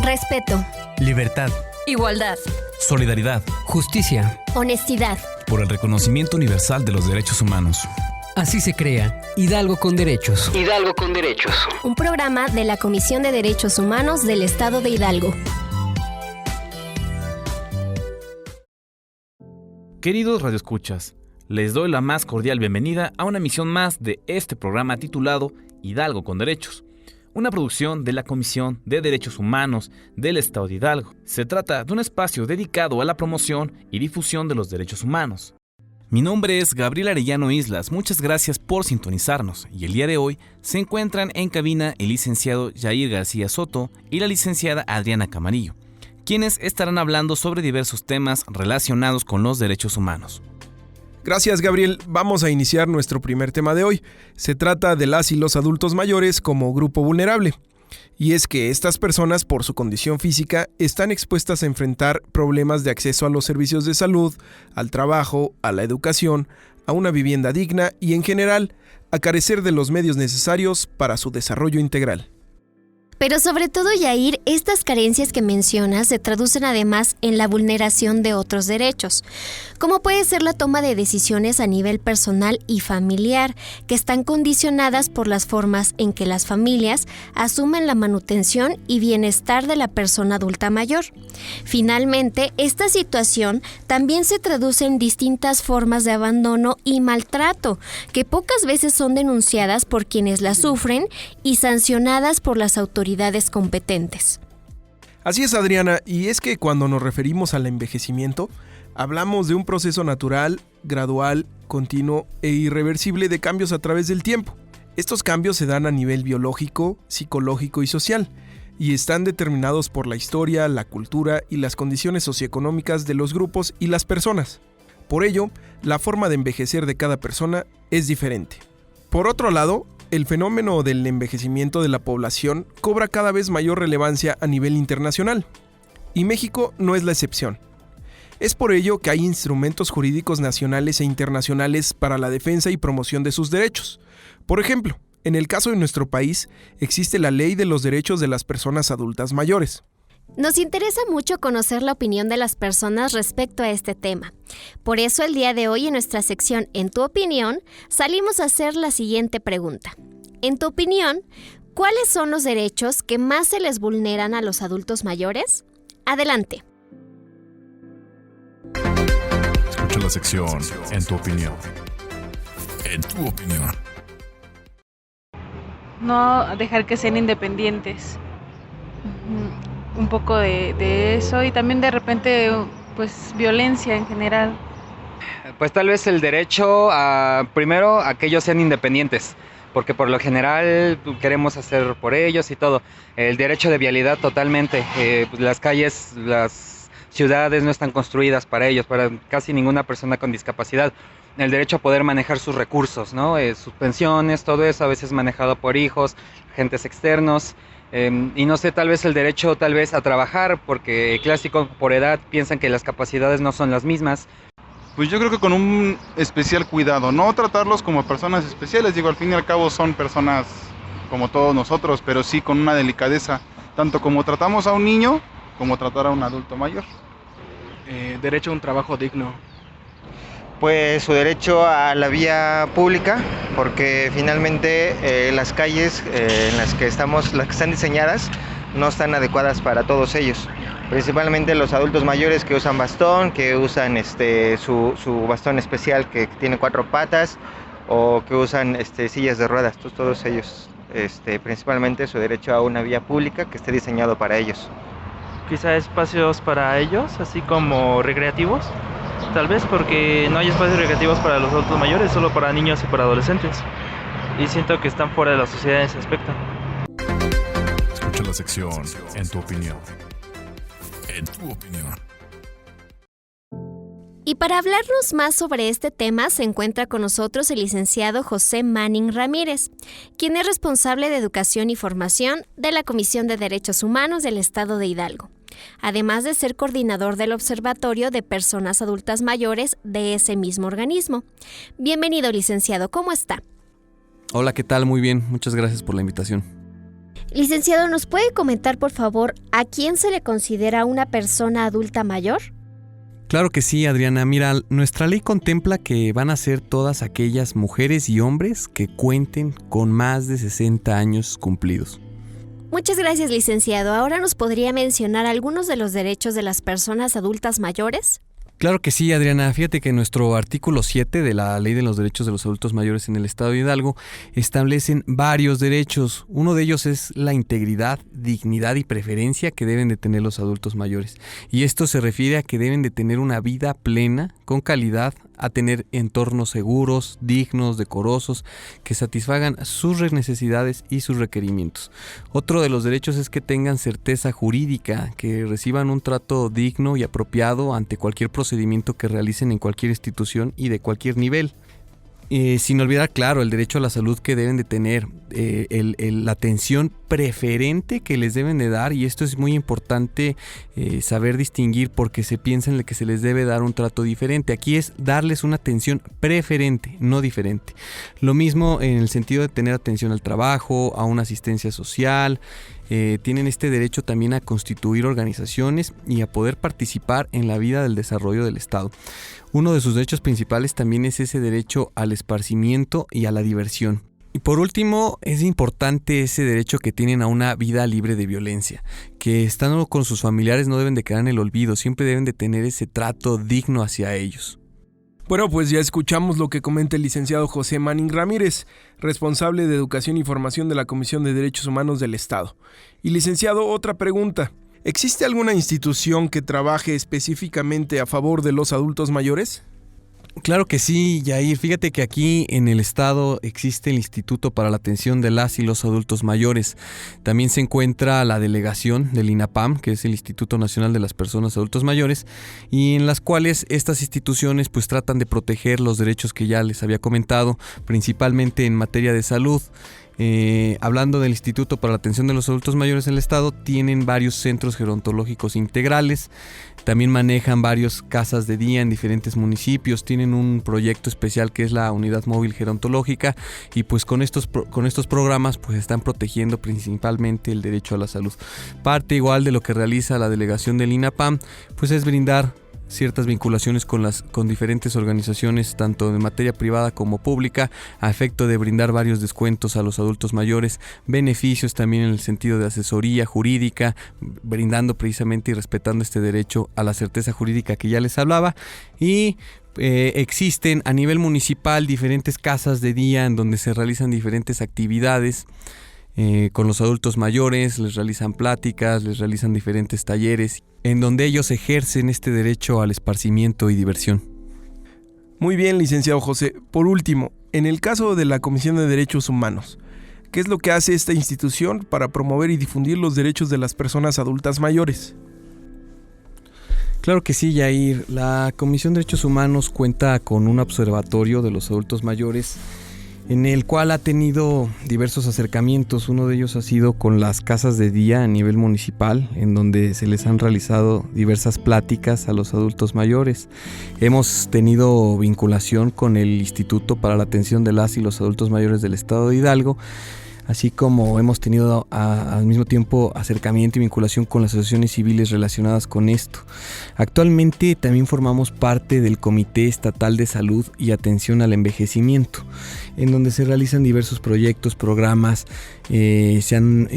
Respeto, libertad, igualdad, solidaridad, justicia, honestidad. por el reconocimiento universal de los derechos humanos. Así se crea Hidalgo con Derechos. Hidalgo con Derechos. Un programa de la Comisión de Derechos Humanos del Estado de Hidalgo. Queridos radioescuchas, les doy la más cordial bienvenida a una emisión más de este programa titulado Hidalgo con Derechos, una producción de la Comisión de Derechos Humanos del Estado de Hidalgo. Se trata de un espacio dedicado a la promoción y difusión de los derechos humanos. Mi nombre es Gabriel Arellano Islas, muchas gracias por sintonizarnos y el día de hoy se encuentran en cabina el licenciado Jair García Soto y la licenciada Adriana Camarillo, quienes estarán hablando sobre diversos temas relacionados con los derechos humanos. Gracias, Gabriel. Vamos a iniciar nuestro primer tema de hoy. Se trata de las y los adultos mayores como grupo vulnerable. Y es que estas personas, por su condición física, están expuestas a enfrentar problemas de acceso a los servicios de salud, al trabajo, a la educación, a una vivienda digna y, en general, a carecer de los medios necesarios para su desarrollo integral. Pero sobre todo, Yair, estas carencias que mencionas se traducen además en la vulneración de otros derechos, como puede ser la toma de decisiones a nivel personal y familiar, que están condicionadas por las formas en que las familias asumen la manutención y bienestar de la persona adulta mayor. Finalmente, esta situación también se traduce en distintas formas de abandono y maltrato, que pocas veces son denunciadas por quienes la sufren y sancionadas por las autoridades competentes. Así es, Adriana, y es que cuando nos referimos al envejecimiento, hablamos de un proceso natural, gradual, continuo e irreversible de cambios a través del tiempo. Estos cambios se dan a nivel biológico, psicológico y social, y están determinados por la historia, la cultura y las condiciones socioeconómicas de los grupos y las personas. Por ello, la forma de envejecer de cada persona es diferente. Por otro lado, el fenómeno del envejecimiento de la población cobra cada vez mayor relevancia a nivel internacional, y México no es la excepción. Es por ello que hay instrumentos jurídicos nacionales e internacionales para la defensa y promoción de sus derechos. Por ejemplo, en el caso de nuestro país, existe la Ley de los Derechos de las Personas Adultas Mayores. Nos interesa mucho conocer la opinión de las personas respecto a este tema. Por eso el día de hoy en nuestra sección En tu opinión, salimos a hacer la siguiente pregunta. En tu opinión, ¿cuáles son los derechos que más se les vulneran a los adultos mayores? Adelante. Escucha la sección En tu opinión. En tu opinión. No dejar que sean independientes. Un poco de eso y también de repente pues violencia en general. Pues tal vez el derecho primero a que ellos sean independientes, porque por lo general queremos hacer por ellos y todo. El derecho de vialidad totalmente, pues las calles, las ciudades no están construidas para ellos, para casi ninguna persona con discapacidad. El derecho a poder manejar sus recursos, ¿no? Sus pensiones, todo eso a veces manejado por hijos, agentes externos. Y no sé, tal vez el derecho a trabajar, porque clásico por edad piensan que las capacidades no son las mismas. Pues yo creo que con un especial cuidado, no tratarlos como personas especiales, digo, al fin y al cabo son personas como todos nosotros, pero sí con una delicadeza, tanto como tratamos a un niño, como tratar a un adulto mayor. Derecho a un trabajo digno. Pues su derecho a la vía pública, porque finalmente las calles en las que estamos, las que están diseñadas, no están adecuadas para todos ellos. Principalmente los adultos mayores que usan bastón, que usan su bastón especial que tiene 4 patas, o que usan sillas de ruedas. Todos ellos, principalmente su derecho a una vía pública que esté diseñado para ellos. Quizá espacios para ellos, así como recreativos. Tal vez porque no hay espacios recreativos para los adultos mayores, solo para niños y para adolescentes. Y siento que están fuera de la sociedad en ese aspecto. Escucha la sección En tu opinión. En tu opinión. Y para hablarnos más sobre este tema se encuentra con nosotros el licenciado José Manning Ramírez, quien es responsable de Educación y Formación de la Comisión de Derechos Humanos del Estado de Hidalgo, además de ser coordinador del Observatorio de Personas Adultas Mayores de ese mismo organismo. Bienvenido, licenciado, ¿cómo está? Hola, ¿qué tal? Muy bien, muchas gracias por la invitación. Licenciado, ¿nos puede comentar, por favor, a quién se le considera una persona adulta mayor? Claro que sí, Adriana. Mira, nuestra ley contempla que van a ser todas aquellas mujeres y hombres que cuenten con más de 60 años cumplidos. Muchas gracias, licenciado. ¿Ahora nos podría mencionar algunos de los derechos de las personas adultas mayores? Claro que sí, Adriana. Fíjate que nuestro artículo 7 de la Ley de los Derechos de los Adultos Mayores en el Estado de Hidalgo establecen varios derechos. Uno de ellos es la integridad, dignidad y preferencia que deben de tener los adultos mayores. Y esto se refiere a que deben de tener una vida plena, con calidad, a tener entornos seguros, dignos, decorosos, que satisfagan sus necesidades y sus requerimientos. Otro de los derechos es que tengan certeza jurídica, que reciban un trato digno y apropiado ante cualquier procedimiento que realicen en cualquier institución y de cualquier nivel. Sin olvidar, claro, el derecho a la salud que deben de tener, la atención preferente que les deben de dar, y esto es muy importante saber distinguir porque se piensa en que se les debe dar un trato diferente. Aquí es darles una atención preferente, no diferente. Lo mismo en el sentido de tener atención al trabajo, a una asistencia social. Tienen este derecho también a constituir organizaciones y a poder participar en la vida del desarrollo del Estado. Uno de sus derechos principales también es ese derecho al esparcimiento y a la diversión. Y por último, es importante ese derecho que tienen a una vida libre de violencia, que estando con sus familiares no deben de quedar en el olvido, siempre deben de tener ese trato digno hacia ellos. Bueno, pues ya escuchamos lo que comenta el licenciado José Manning Ramírez, responsable de Educación y Formación de la Comisión de Derechos Humanos del Estado. Y licenciado, otra pregunta. ¿Existe alguna institución que trabaje específicamente a favor de los adultos mayores? Claro que sí, Yair. Fíjate que aquí en el estado existe el Instituto para la Atención de las y los Adultos Mayores. También se encuentra la delegación del INAPAM, que es el Instituto Nacional de las Personas Adultos Mayores, y en las cuales estas instituciones pues tratan de proteger los derechos que ya les había comentado, principalmente en materia de salud. Hablando del Instituto para la Atención de los Adultos Mayores en el Estado, tienen varios centros gerontológicos integrales, también manejan varias casas de día en diferentes municipios, tienen un proyecto especial que es la Unidad Móvil Gerontológica, y pues con estos programas pues están protegiendo principalmente el derecho a la salud. Parte igual de lo que realiza la delegación del INAPAM pues es brindar ciertas vinculaciones con diferentes organizaciones, tanto de materia privada como pública, a efecto de brindar varios descuentos a los adultos mayores, beneficios también en el sentido de asesoría jurídica, brindando precisamente y respetando este derecho a la certeza jurídica que ya les hablaba. Y existen a nivel municipal diferentes casas de día en donde se realizan diferentes actividades con los adultos mayores, les realizan pláticas, les realizan diferentes talleres en donde ellos ejercen este derecho al esparcimiento y diversión. Muy bien, licenciado José. Por último, en el caso de la Comisión de Derechos Humanos, ¿qué es lo que hace esta institución para promover y difundir los derechos de las personas adultas mayores? Claro que sí, Yair. La Comisión de Derechos Humanos cuenta con un observatorio de los adultos mayores en el cual ha tenido diversos acercamientos. Uno de ellos ha sido con las casas de día a nivel municipal, en donde se les han realizado diversas pláticas a los adultos mayores. Hemos tenido vinculación con el Instituto para la Atención de las y los Adultos Mayores del Estado de Hidalgo, así como hemos tenido al mismo tiempo acercamiento y vinculación con las asociaciones civiles relacionadas con esto. Actualmente también formamos parte del Comité Estatal de Salud y Atención al Envejecimiento, en donde se realizan diversos proyectos, programas, se han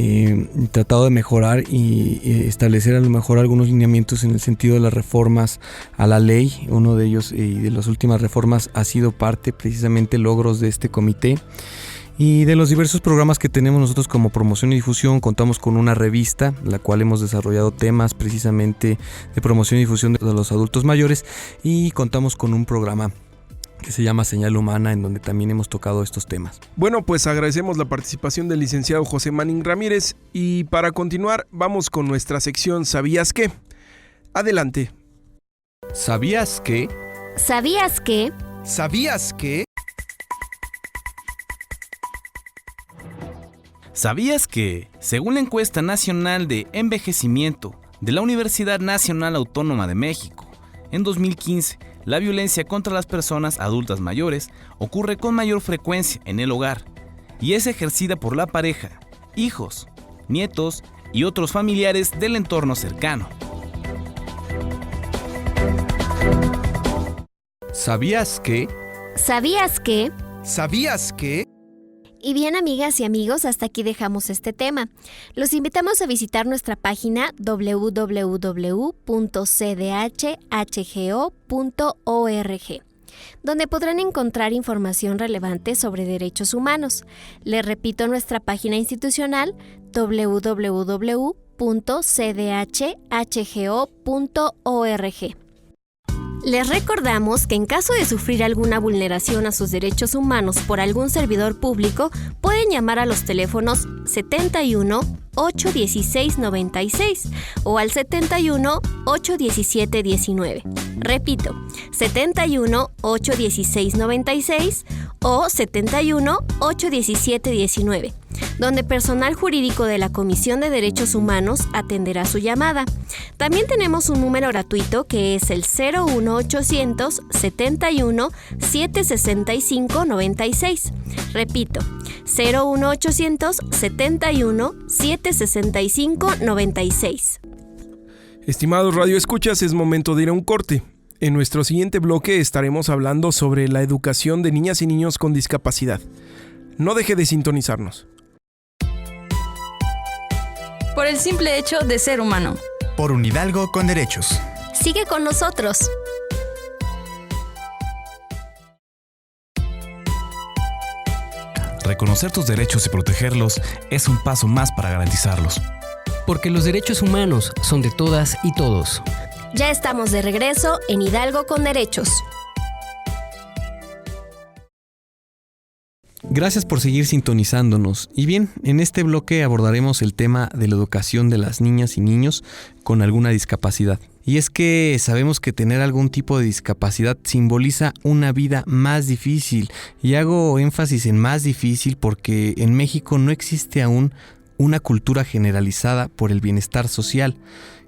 tratado de mejorar y establecer a lo mejor algunos lineamientos en el sentido de las reformas a la ley. Uno de ellos y de las últimas reformas ha sido parte precisamente logros de este comité. Y de los diversos programas que tenemos nosotros como promoción y difusión, contamos con una revista, la cual hemos desarrollado temas precisamente de promoción y difusión de los adultos mayores, y contamos con un programa que se llama Señal Humana, en donde también hemos tocado estos temas. Bueno, pues agradecemos la participación del licenciado José Manning Ramírez, y para continuar vamos con nuestra sección ¿Sabías qué? Adelante. ¿Sabías qué? ¿Sabías qué? ¿Sabías qué? ¿Sabías que, según la encuesta nacional de envejecimiento de la Universidad Nacional Autónoma de México, en 2015, la violencia contra las personas adultas mayores ocurre con mayor frecuencia en el hogar y es ejercida por la pareja, hijos, nietos y otros familiares del entorno cercano. ¿Sabías que? ¿Sabías que? ¿Sabías que? Y bien, amigas y amigos, hasta aquí dejamos este tema. Los invitamos a visitar nuestra página www.cdhhgo.org, donde podrán encontrar información relevante sobre derechos humanos. Les repito nuestra página institucional www.cdhhgo.org. Les recordamos que en caso de sufrir alguna vulneración a sus derechos humanos por algún servidor público, pueden llamar a los teléfonos 71 816 96 o al 71 817 19. Repito, 71 816 96 o 71 817 19, donde personal jurídico de la Comisión de Derechos Humanos atenderá su llamada. También tenemos un número gratuito que es el 01800 71 765 96. Repito, 01800 71 765 96. Estimados radioescuchas, es momento de ir a un corte. En nuestro siguiente bloque estaremos hablando sobre la educación de niñas y niños con discapacidad. No deje de sintonizarnos. Por el simple hecho de ser humano. Por un Hidalgo con derechos. Sigue con nosotros. Reconocer tus derechos y protegerlos es un paso más para garantizarlos. Porque los derechos humanos son de todas y todos. Ya estamos de regreso en Hidalgo con Derechos. Gracias por seguir sintonizándonos. Y bien, en este bloque abordaremos el tema de la educación de las niñas y niños con alguna discapacidad. Y es que sabemos que tener algún tipo de discapacidad simboliza una vida más difícil. Y hago énfasis en más difícil porque en México no existe aún una cultura generalizada por el bienestar social.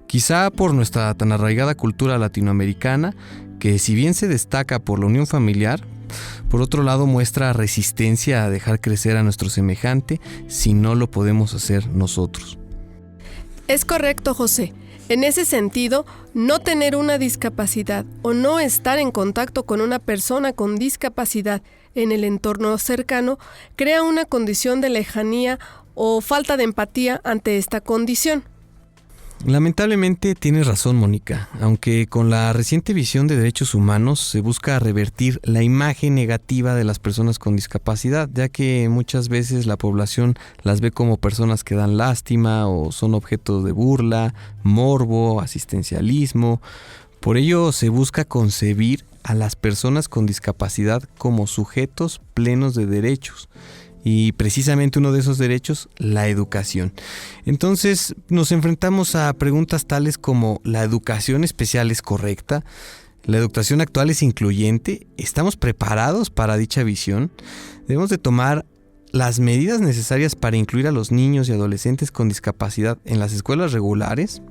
Quizá por nuestra tan arraigada cultura latinoamericana, que si bien se destaca por la unión familiar, por otro lado muestra resistencia a dejar crecer a nuestro semejante si no lo podemos hacer nosotros. Es correcto, José. En ese sentido, no tener una discapacidad o no estar en contacto con una persona con discapacidad en el entorno cercano crea una condición de lejanía o falta de empatía ante esta condición. Lamentablemente tienes razón, Mónica, aunque con la reciente visión de derechos humanos se busca revertir la imagen negativa de las personas con discapacidad, ya que muchas veces la población las ve como personas que dan lástima o son objeto de burla, morbo, asistencialismo. Por ello se busca concebir a las personas con discapacidad como sujetos plenos de derechos. Y precisamente uno de esos derechos, la educación. Entonces nos enfrentamos a preguntas tales como: ¿la educación especial es correcta? ¿La educación actual es incluyente? ¿Estamos preparados para dicha visión? Debemos de tomar las medidas necesarias para incluir a los niños y adolescentes con discapacidad en las escuelas regulares.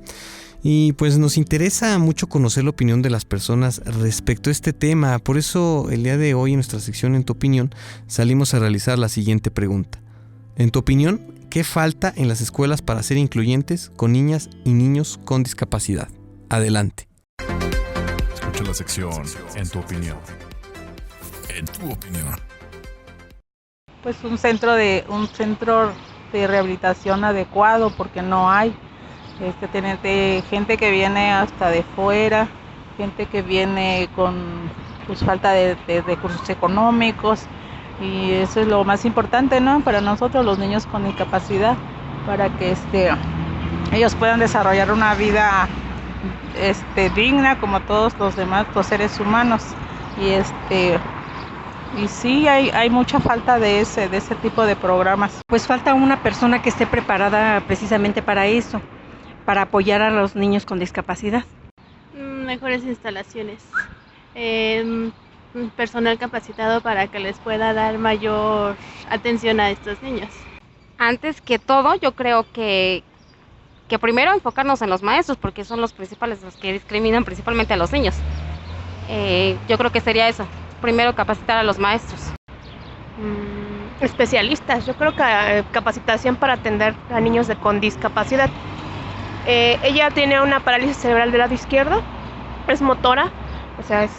Y pues nos interesa mucho conocer la opinión de las personas respecto a este tema. Por eso el día de hoy en nuestra sección En tu opinión salimos a realizar la siguiente pregunta. En tu opinión, ¿qué falta en las escuelas para ser incluyentes con niñas y niños con discapacidad? Adelante. Escucha la sección En tu opinión. En tu opinión. Pues un centro de rehabilitación adecuado, porque no hay. Tener gente que viene hasta de fuera, gente que viene con pues falta de recursos económicos, y eso es lo más importante, ¿no? Para nosotros, los niños con discapacidad, para que ellos puedan desarrollar una vida digna como todos los demás, los seres humanos. Y sí, hay mucha falta de ese tipo de programas. Pues falta una persona que esté preparada precisamente para eso, para apoyar a los niños con discapacidad. Mejores instalaciones, personal capacitado para que les pueda dar mayor atención a estos niños. Antes que todo, yo creo que primero enfocarnos en los maestros, porque son los principales, los que discriminan principalmente a los niños. Yo creo que sería eso, primero capacitar a los maestros. especialistas. Yo creo que capacitación para atender a niños con discapacidad. Ella tiene una parálisis cerebral del lado izquierdo, es motora, o sea,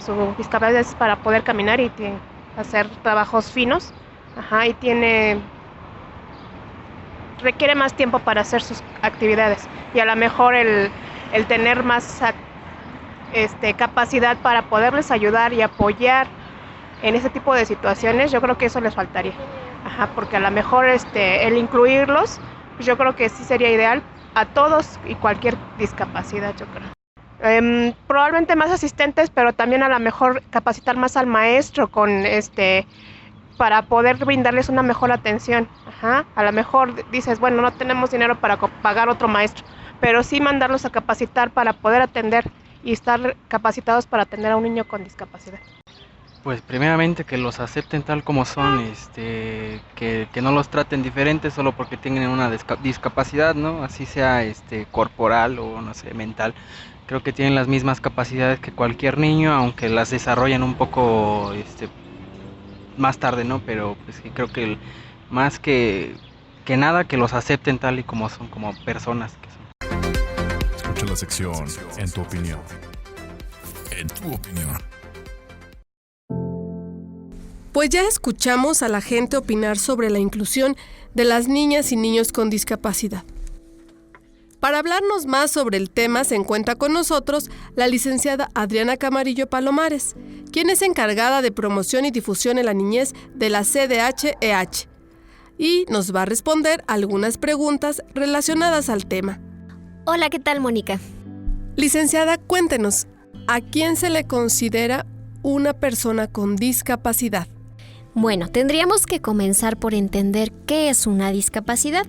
su discapacidad es para poder caminar y hacer trabajos finos, y requiere más tiempo para hacer sus actividades, y a lo mejor el tener más capacidad para poderles ayudar y apoyar en ese tipo de situaciones, yo creo que eso les faltaría, porque a lo mejor el incluirlos, pues yo creo que sí sería ideal a todos y cualquier discapacidad, yo creo. Probablemente más asistentes, pero también a lo mejor capacitar más al maestro para poder brindarles una mejor atención. A lo mejor dices, bueno, no tenemos dinero para pagar otro maestro, pero sí mandarlos a capacitar para poder atender y estar capacitados para atender a un niño con discapacidad. Pues primeramente que los acepten tal como son, que no los traten diferentes solo porque tienen una discapacidad, ¿no? Así sea corporal o no sé, mental. Creo que tienen las mismas capacidades que cualquier niño, aunque las desarrollen un poco más tarde, ¿no? Pero pues creo que más que nada que los acepten tal y como son, como personas que son. Escucha la sección En tu opinión. En tu opinión. Pues ya escuchamos a la gente opinar sobre la inclusión de las niñas y niños con discapacidad. Para hablarnos más sobre el tema se encuentra con nosotros la licenciada Adriana Camarillo Palomares, quien es encargada de promoción y difusión en la niñez de la CDH-EH, y nos va a responder algunas preguntas relacionadas al tema. Hola, ¿qué tal, Mónica? Licenciada, cuéntenos, ¿a quién se le considera una persona con discapacidad? Bueno, tendríamos que comenzar por entender qué es una discapacidad.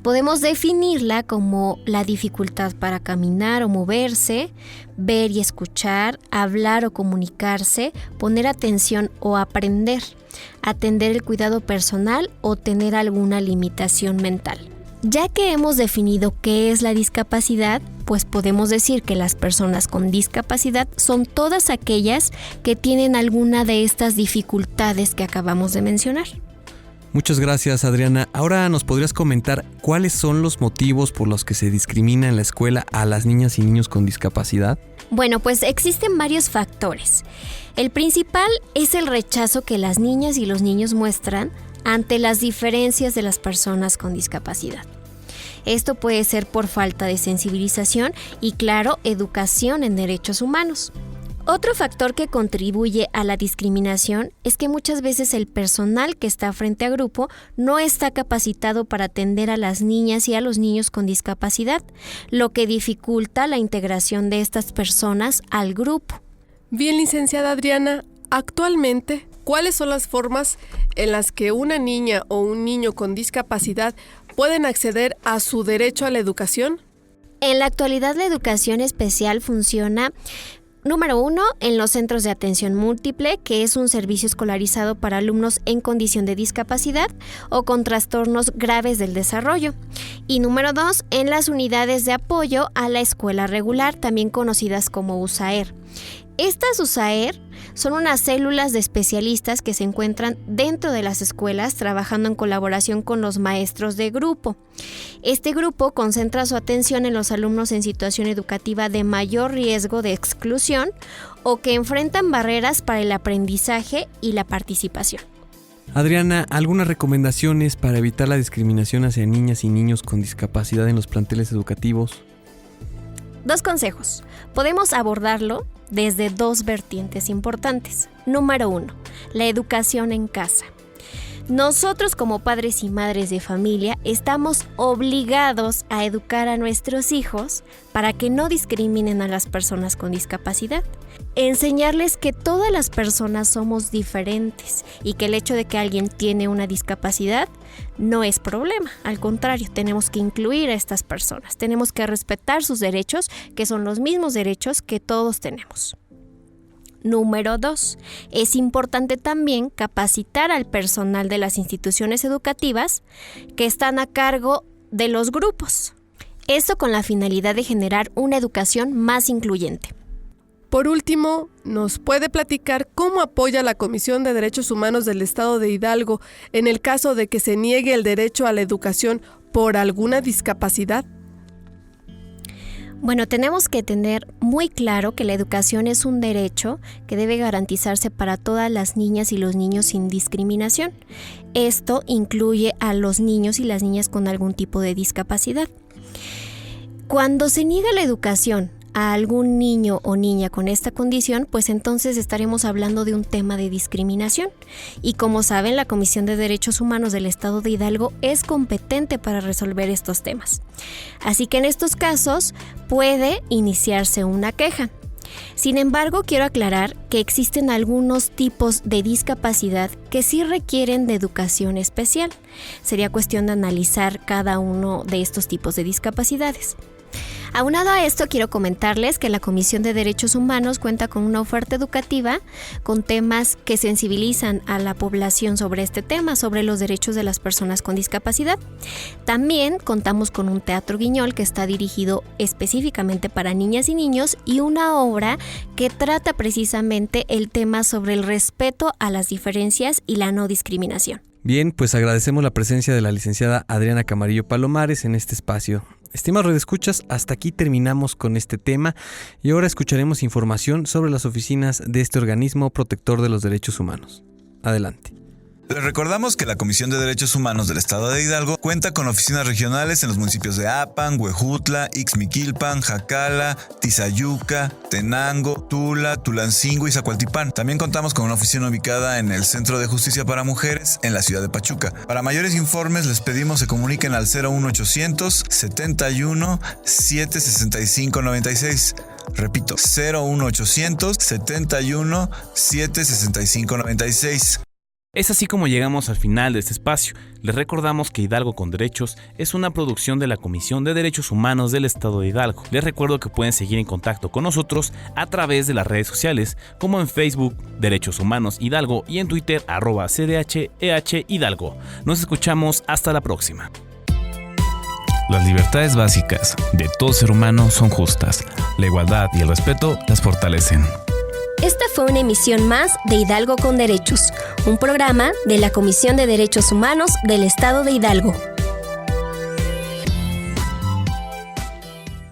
Podemos definirla como la dificultad para caminar o moverse, ver y escuchar, hablar o comunicarse, poner atención o aprender, atender el cuidado personal o tener alguna limitación mental. Ya que hemos definido qué es la discapacidad, pues podemos decir que las personas con discapacidad son todas aquellas que tienen alguna de estas dificultades que acabamos de mencionar. Muchas gracias, Adriana. Ahora nos podrías comentar cuáles son los motivos por los que se discrimina en la escuela a las niñas y niños con discapacidad. Bueno, pues existen varios factores. El principal es el rechazo que las niñas y los niños muestran ante las diferencias de las personas con discapacidad. Esto puede ser por falta de sensibilización y, claro, educación en derechos humanos. Otro factor que contribuye a la discriminación es que muchas veces el personal que está frente a grupo no está capacitado para atender a las niñas y a los niños con discapacidad, lo que dificulta la integración de estas personas al grupo. Bien, licenciada Adriana, actualmente, ¿cuáles son las formas en las que una niña o un niño con discapacidad pueden acceder a su derecho a la educación? En la actualidad, la educación especial funciona, número 1, en los centros de atención múltiple, que es un servicio escolarizado para alumnos en condición de discapacidad o con trastornos graves del desarrollo. Y número 2, en las unidades de apoyo a la escuela regular, también conocidas como USAER. Estas USAER son unas células de especialistas que se encuentran dentro de las escuelas trabajando en colaboración con los maestros de grupo. Este grupo concentra su atención en los alumnos en situación educativa de mayor riesgo de exclusión o que enfrentan barreras para el aprendizaje y la participación. Adriana, ¿algunas recomendaciones para evitar la discriminación hacia niñas y niños con discapacidad en los planteles educativos? 2 consejos. Podemos abordarlo desde 2 vertientes importantes. Número 1, la educación en casa. Nosotros como padres y madres de familia estamos obligados a educar a nuestros hijos para que no discriminen a las personas con discapacidad. Enseñarles que todas las personas somos diferentes y que el hecho de que alguien tiene una discapacidad no es problema. Al contrario, tenemos que incluir a estas personas. Tenemos que respetar sus derechos, que son los mismos derechos que todos tenemos. Número 2. Es importante también capacitar al personal de las instituciones educativas que están a cargo de los grupos. Esto con la finalidad de generar una educación más incluyente. Por último, ¿nos puede platicar cómo apoya la Comisión de Derechos Humanos del Estado de Hidalgo en el caso de que se niegue el derecho a la educación por alguna discapacidad? Bueno, tenemos que tener muy claro que la educación es un derecho que debe garantizarse para todas las niñas y los niños sin discriminación. Esto incluye a los niños y las niñas con algún tipo de discapacidad. Cuando se niega la educación a algún niño o niña con esta condición, pues entonces estaremos hablando de un tema de discriminación. Y como saben, la Comisión de Derechos Humanos del Estado de Hidalgo es competente para resolver estos temas. Así que en estos casos puede iniciarse una queja. Sin embargo, quiero aclarar que existen algunos tipos de discapacidad que sí requieren de educación especial. Sería cuestión de analizar cada uno de estos tipos de discapacidades. Aunado a esto, quiero comentarles que la Comisión de Derechos Humanos cuenta con una oferta educativa con temas que sensibilizan a la población sobre este tema, sobre los derechos de las personas con discapacidad. También contamos con un teatro guiñol que está dirigido específicamente para niñas y niños y una obra que trata precisamente el tema sobre el respeto a las diferencias y la no discriminación. Bien, pues agradecemos la presencia de la licenciada Adriana Camarillo Palomares en este espacio. Estimados radioescuchas, hasta aquí terminamos con este tema y ahora escucharemos información sobre las oficinas de este organismo protector de los derechos humanos. Adelante. Les recordamos que la Comisión de Derechos Humanos del Estado de Hidalgo cuenta con oficinas regionales en los municipios de Apan, Huejutla, Ixmiquilpan, Jacala, Tizayuca, Tenango, Tula, Tulancingo y Zacualtipán. También contamos con una oficina ubicada en el Centro de Justicia para Mujeres en la ciudad de Pachuca. Para mayores informes les pedimos se comuniquen al 01800 71 765 96. Repito, 01800 71 765 96. Es así como llegamos al final de este espacio. Les recordamos que Hidalgo con Derechos es una producción de la Comisión de Derechos Humanos del Estado de Hidalgo. Les recuerdo que pueden seguir en contacto con nosotros a través de las redes sociales, como en Facebook, Derechos Humanos Hidalgo, y en Twitter, @CDHEH Hidalgo. Nos escuchamos hasta la próxima. Las libertades básicas de todo ser humano son justas. La igualdad y el respeto las fortalecen. Esta fue una emisión más de Hidalgo con Derechos, un programa de la Comisión de Derechos Humanos del Estado de Hidalgo.